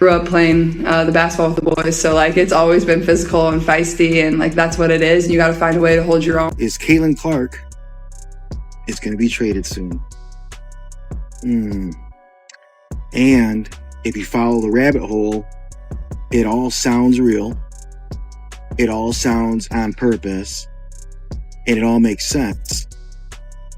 grew up playing the basketball with the boys, so like it's always been physical and feisty, and like that's what it is, and you got to find a way to hold your own. Is Caitlin Clark is going to be traded soon. And if you follow the rabbit hole, it all sounds real. It all sounds on purpose. And it all makes sense.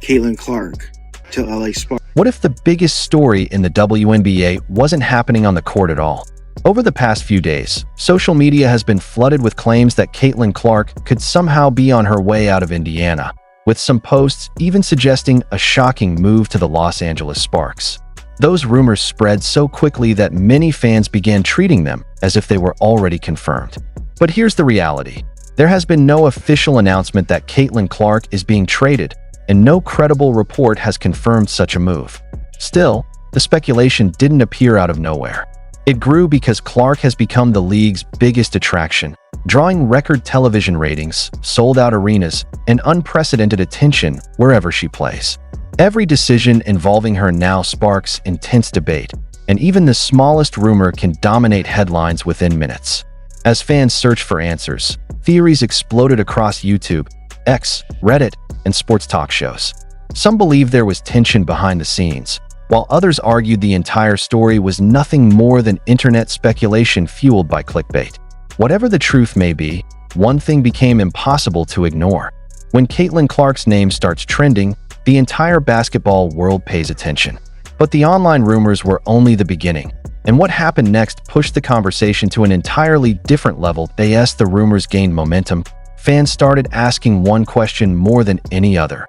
Caitlin Clark to LA Sparks. What if the biggest story in the WNBA wasn't happening on the court at all? Over the past few days, social media has been flooded with claims that Caitlin Clark could somehow be on her way out of Indiana, with some posts even suggesting a shocking move to the Los Angeles Sparks. Those rumors spread so quickly that many fans began treating them as if they were already confirmed. But here's the reality. There has been no official announcement that Caitlin Clark is being traded, and no credible report has confirmed such a move. Still, the speculation didn't appear out of nowhere. It grew because Clark has become the league's biggest attraction, drawing record television ratings, sold-out arenas, and unprecedented attention wherever she plays. Every decision involving her now sparks intense debate, and even the smallest rumor can dominate headlines within minutes. As fans searched for answers, theories exploded across YouTube, X, Reddit, and sports talk shows. Some believe there was tension behind the scenes, while others argued the entire story was nothing more than internet speculation fueled by clickbait. Whatever the truth may be, one thing became impossible to ignore. When Caitlin Clark's name starts trending, the entire basketball world pays attention. But the online rumors were only the beginning, and what happened next pushed the conversation to an entirely different level. As the rumors gained momentum, fans started asking one question more than any other.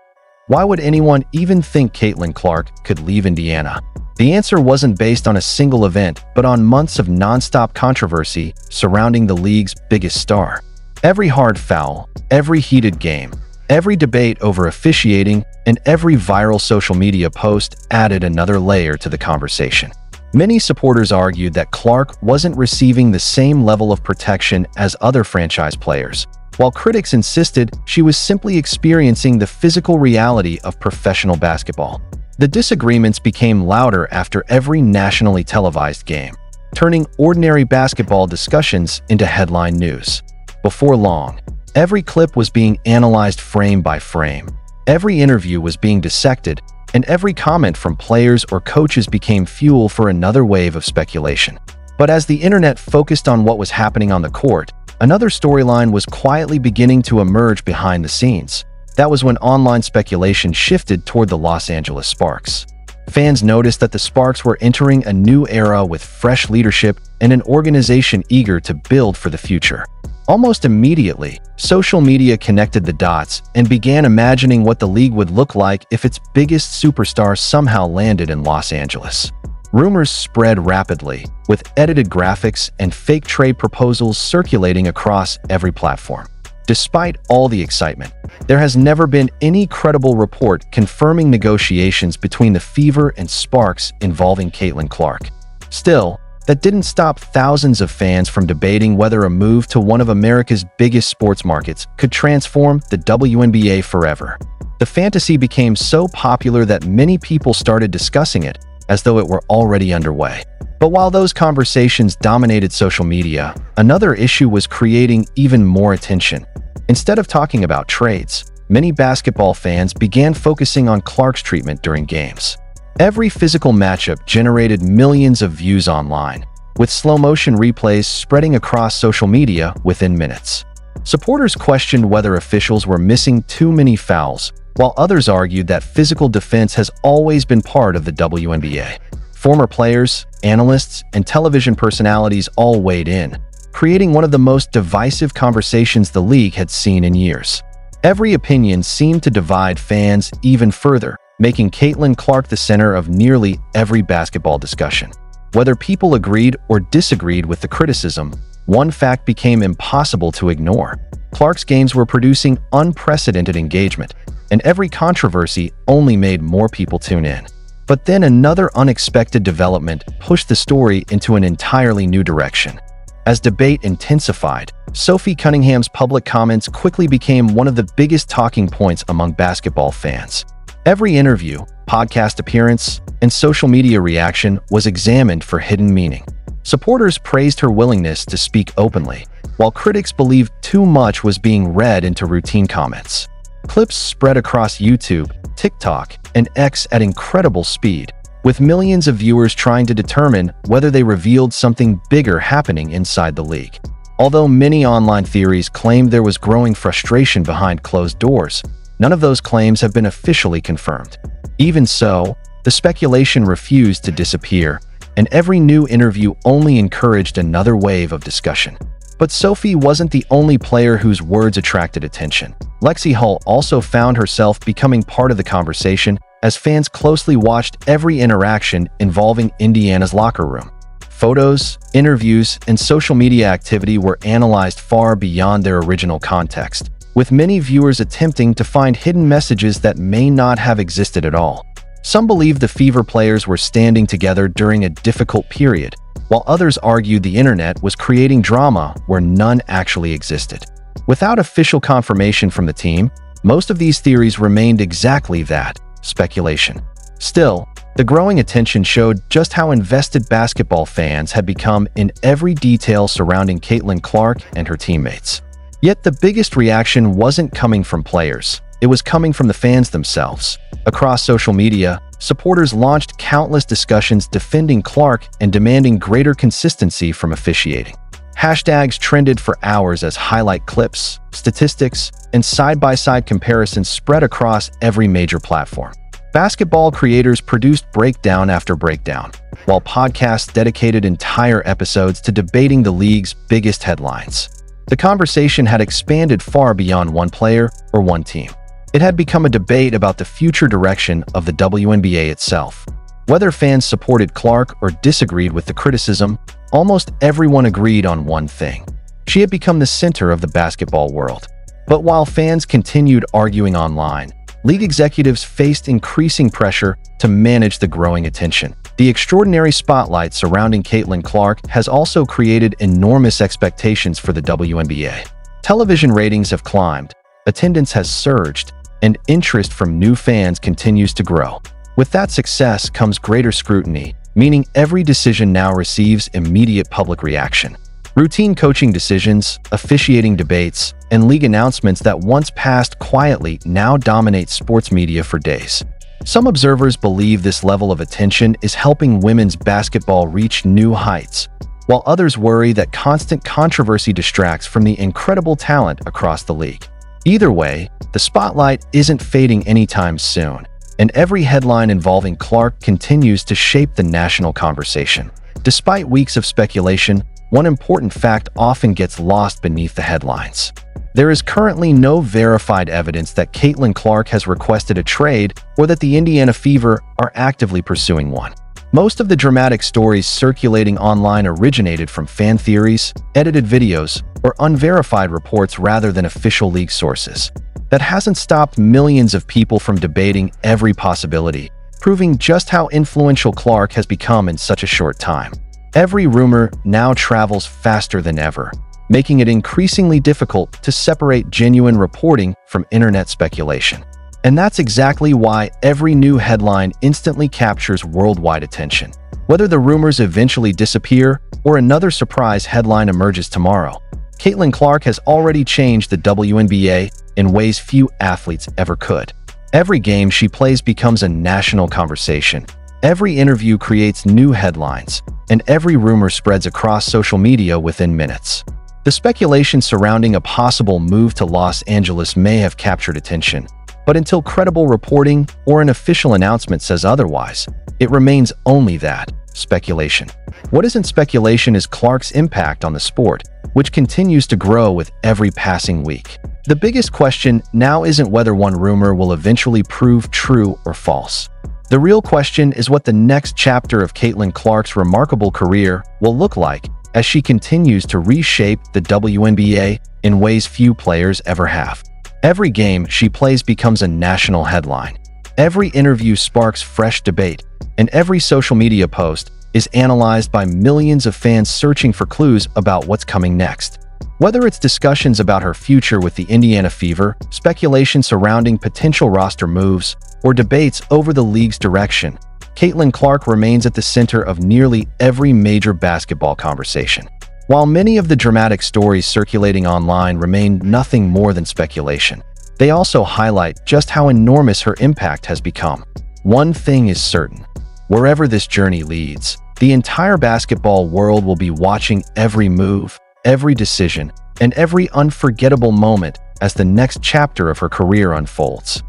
Why would anyone even think Caitlin Clark could leave Indiana? The answer wasn't based on a single event, but on months of nonstop controversy surrounding the league's biggest star. Every hard foul, every heated game, every debate over officiating, and every viral social media post added another layer to the conversation. Many supporters argued that Clark wasn't receiving the same level of protection as other franchise players, while critics insisted she was simply experiencing the physical reality of professional basketball. The disagreements became louder after every nationally televised game, turning ordinary basketball discussions into headline news. Before long, every clip was being analyzed frame by frame, every interview was being dissected, and every comment from players or coaches became fuel for another wave of speculation. But as the internet focused on what was happening on the court, another storyline was quietly beginning to emerge behind the scenes. That was when online speculation shifted toward the Los Angeles Sparks. Fans noticed that the Sparks were entering a new era with fresh leadership and an organization eager to build for the future. Almost immediately, social media connected the dots and began imagining what the league would look like if its biggest superstar somehow landed in Los Angeles. Rumors spread rapidly, with edited graphics and fake trade proposals circulating across every platform. Despite all the excitement, there has never been any credible report confirming negotiations between the Fever and Sparks involving Caitlin Clark. Still, that didn't stop thousands of fans from debating whether a move to one of America's biggest sports markets could transform the WNBA forever. The fantasy became so popular that many people started discussing it as though it were already underway. But while those conversations dominated social media, another issue was creating even more attention. Instead of talking about trades, many basketball fans began focusing on Clark's treatment during games. Every physical matchup generated millions of views online, with slow-motion replays spreading across social media within minutes. Supporters questioned whether officials were missing too many fouls, while others argued that physical defense has always been part of the WNBA. Former players, analysts, and television personalities all weighed in, creating one of the most divisive conversations the league had seen in years. Every opinion seemed to divide fans even further, making Caitlin Clark the center of nearly every basketball discussion. Whether people agreed or disagreed with the criticism, one fact became impossible to ignore. Clark's games were producing unprecedented engagement, and every controversy only made more people tune in. But then another unexpected development pushed the story into an entirely new direction. As debate intensified, Sophie Cunningham's public comments quickly became one of the biggest talking points among basketball fans. Every interview, podcast appearance, and social media reaction was examined for hidden meaning. Supporters praised her willingness to speak openly, while critics believed too much was being read into routine comments. Clips spread across YouTube, TikTok, and X at incredible speed, with millions of viewers trying to determine whether they revealed something bigger happening inside the league. Although many online theories claimed there was growing frustration behind closed doors, none of those claims have been officially confirmed. Even so, the speculation refused to disappear, and every new interview only encouraged another wave of discussion. But Sophie wasn't the only player whose words attracted attention. Lexie Hull also found herself becoming part of the conversation as fans closely watched every interaction involving Indiana's locker room. Photos, interviews, and social media activity were analyzed far beyond their original context, with many viewers attempting to find hidden messages that may not have existed at all. Some believe the Fever players were standing together during a difficult period, while others argued the internet was creating drama where none actually existed. Without official confirmation from the team, most of these theories remained exactly that, speculation. Still, the growing attention showed just how invested basketball fans had become in every detail surrounding Caitlin Clark and her teammates. Yet the biggest reaction wasn't coming from players, it was coming from the fans themselves. Across social media, supporters launched countless discussions defending Clark and demanding greater consistency from officiating. Hashtags trended for hours as highlight clips, statistics, and side-by-side comparisons spread across every major platform. Basketball creators produced breakdown after breakdown, while podcasts dedicated entire episodes to debating the league's biggest headlines. The conversation had expanded far beyond one player or one team. It had become a debate about the future direction of the WNBA itself. Whether fans supported Clark or disagreed with the criticism, almost everyone agreed on one thing. She had become the center of the basketball world. But while fans continued arguing online, league executives faced increasing pressure to manage the growing attention. The extraordinary spotlight surrounding Caitlin Clark has also created enormous expectations for the WNBA. Television ratings have climbed, attendance has surged, and interest from new fans continues to grow. With that success comes greater scrutiny, meaning every decision now receives immediate public reaction. Routine coaching decisions, officiating debates, and league announcements that once passed quietly now dominate sports media for days. Some observers believe this level of attention is helping women's basketball reach new heights, while others worry that constant controversy distracts from the incredible talent across the league. Either way, the spotlight isn't fading anytime soon, and every headline involving Clark continues to shape the national conversation. Despite weeks of speculation, one important fact often gets lost beneath the headlines. There is currently no verified evidence that Caitlin Clark has requested a trade or that the Indiana Fever are actively pursuing one. Most of the dramatic stories circulating online originated from fan theories, edited videos, or unverified reports rather than official league sources. That hasn't stopped millions of people from debating every possibility, proving just how influential Clark has become in such a short time. Every rumor now travels faster than ever, making it increasingly difficult to separate genuine reporting from internet speculation. And that's exactly why every new headline instantly captures worldwide attention. Whether the rumors eventually disappear or another surprise headline emerges tomorrow, Caitlin Clark has already changed the WNBA in ways few athletes ever could. Every game she plays becomes a national conversation. Every interview creates new headlines, and every rumor spreads across social media within minutes. The speculation surrounding a possible move to Los Angeles may have captured attention, but until credible reporting or an official announcement says otherwise, it remains only that, speculation. What isn't speculation is Clark's impact on the sport, which continues to grow with every passing week. The biggest question now isn't whether one rumor will eventually prove true or false. The real question is what the next chapter of Caitlin Clark's remarkable career will look like as she continues to reshape the WNBA in ways few players ever have. Every game she plays becomes a national headline. Every interview sparks fresh debate, and every social media post is analyzed by millions of fans searching for clues about what's coming next. Whether it's discussions about her future with the Indiana Fever, speculation surrounding potential roster moves, or debates over the league's direction, Caitlin Clark remains at the center of nearly every major basketball conversation. While many of the dramatic stories circulating online remain nothing more than speculation, they also highlight just how enormous her impact has become. One thing is certain: wherever this journey leads, the entire basketball world will be watching every move, every decision, and every unforgettable moment as the next chapter of her career unfolds.